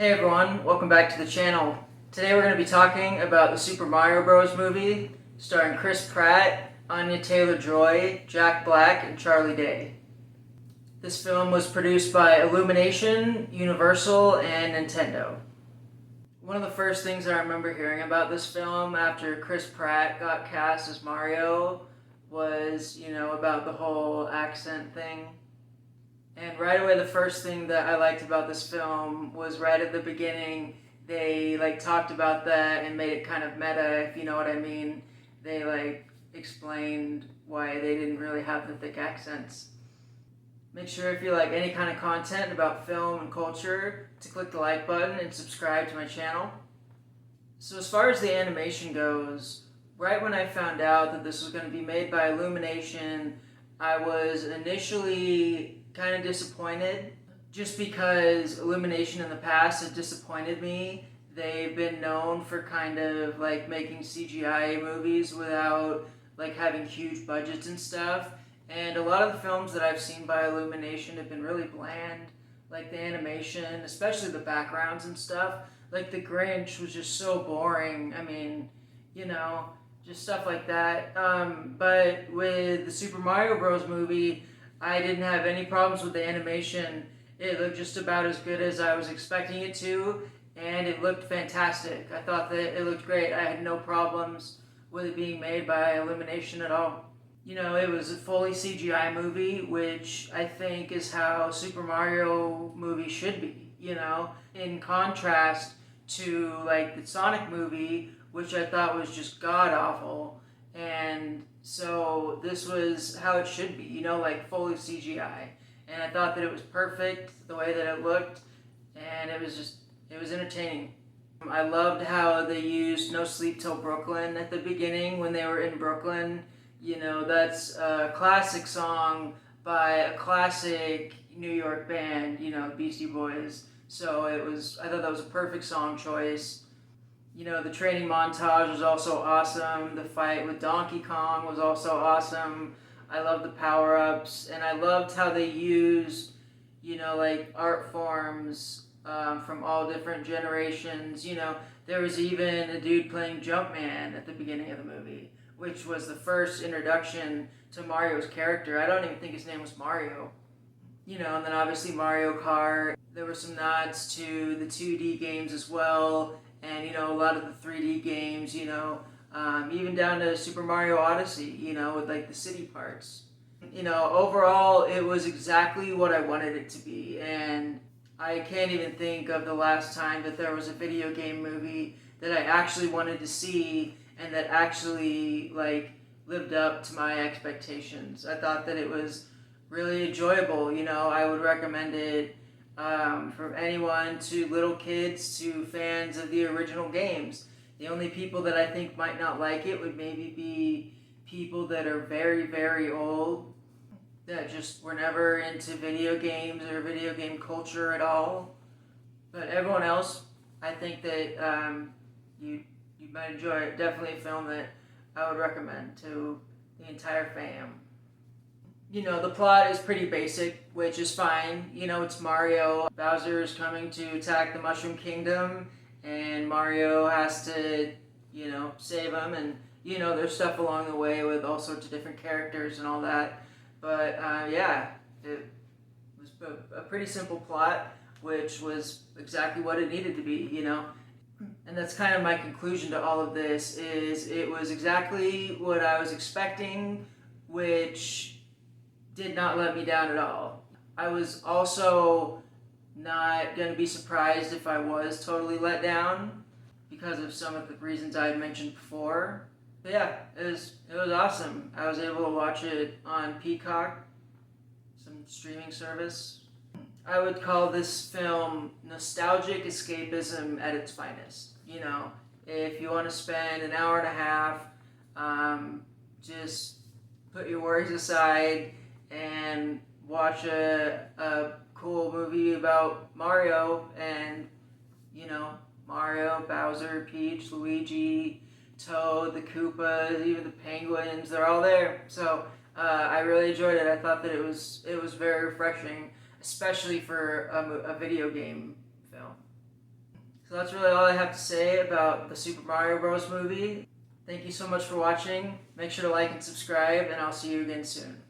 Hey everyone, welcome back to the channel. Today we're going to be talking about the Super Mario Bros. Movie starring Chris Pratt, Anya Taylor-Joy, Jack Black, and Charlie Day. This film was produced by Illumination, Universal, and Nintendo. One of the first things I remember hearing about this film after Chris Pratt got cast as Mario was, about the whole accent thing. And right away, the first thing that I liked about this film was right at the beginning, they talked about that and made it kind of meta, if you know what I mean. They explained why they didn't really have the thick accents. Make sure if you like any kind of content about film and culture to click the like button and subscribe to my channel. So as far as the animation goes, right when I found out that this was going to be made by Illumination, I was initially kind of disappointed just because Illumination in the past had disappointed me. They've been known for kind of making CGI movies without having huge budgets and stuff. And a lot of the films that I've seen by Illumination have been really bland. Like the animation, especially the backgrounds and stuff. Like The Grinch was just so boring. I mean, just stuff like that. But with the Super Mario Bros. Movie, I didn't have any problems with the animation. It looked just about as good as I was expecting it to, and it looked fantastic. I thought that it looked great. I had no problems with it being made by Illumination at all. It was a fully CGI movie, which I think is how Super Mario movie should be, in contrast to the Sonic movie, which I thought was just god-awful. And so this was how it should be, fully CGI. And I thought that it was perfect, the way that it looked, and it was entertaining. I loved how they used No Sleep Till Brooklyn at the beginning when they were in Brooklyn. That's a classic song by a classic New York band, Beastie Boys. So I thought that was a perfect song choice. The training montage was also awesome. The fight with Donkey Kong was also awesome. I loved the power-ups, and I loved how they used, art forms from all different generations. There was even a dude playing Jumpman at the beginning of the movie, which was the first introduction to Mario's character. I don't even think his name was Mario. And then obviously Mario Kart. There were some nods to the 2D games as well, and a lot of the 3D games, even down to Super Mario Odyssey, with the city parts. Overall it was exactly what I wanted it to be, and I can't even think of the last time that there was a video game movie that I actually wanted to see and that actually lived up to my expectations. I thought that it was really enjoyable. I would recommend it from anyone to little kids to fans of the original games. The only people that I think might not like it would maybe be people that are very, very old, that just were never into video games or video game culture at all. But everyone else, I think that you might enjoy it. Definitely a film that I would recommend to the entire fam. The plot is pretty basic, which is fine. It's Mario. Bowser is coming to attack the Mushroom Kingdom, and Mario has to, save him. And, there's stuff along the way with all sorts of different characters and all that. But, it was a pretty simple plot, which was exactly what it needed to be, And that's kind of my conclusion to all of this, is it was exactly what I was expecting, which did not let me down at all. I was also not going to be surprised if I was totally let down because of some of the reasons I had mentioned before. But yeah, it was awesome. I was able to watch it on Peacock, some streaming service. I would call this film nostalgic escapism at its finest. If you want to spend an hour and a half, just put your worries aside and watch a cool movie about Mario and, Mario, Bowser, Peach, Luigi, Toad, the Koopas, even the Penguins, they're all there. So I really enjoyed it. I thought that it was very refreshing, especially for a video game film. So that's really all I have to say about the Super Mario Bros. Movie. Thank you so much for watching. Make sure to like and subscribe, and I'll see you again soon.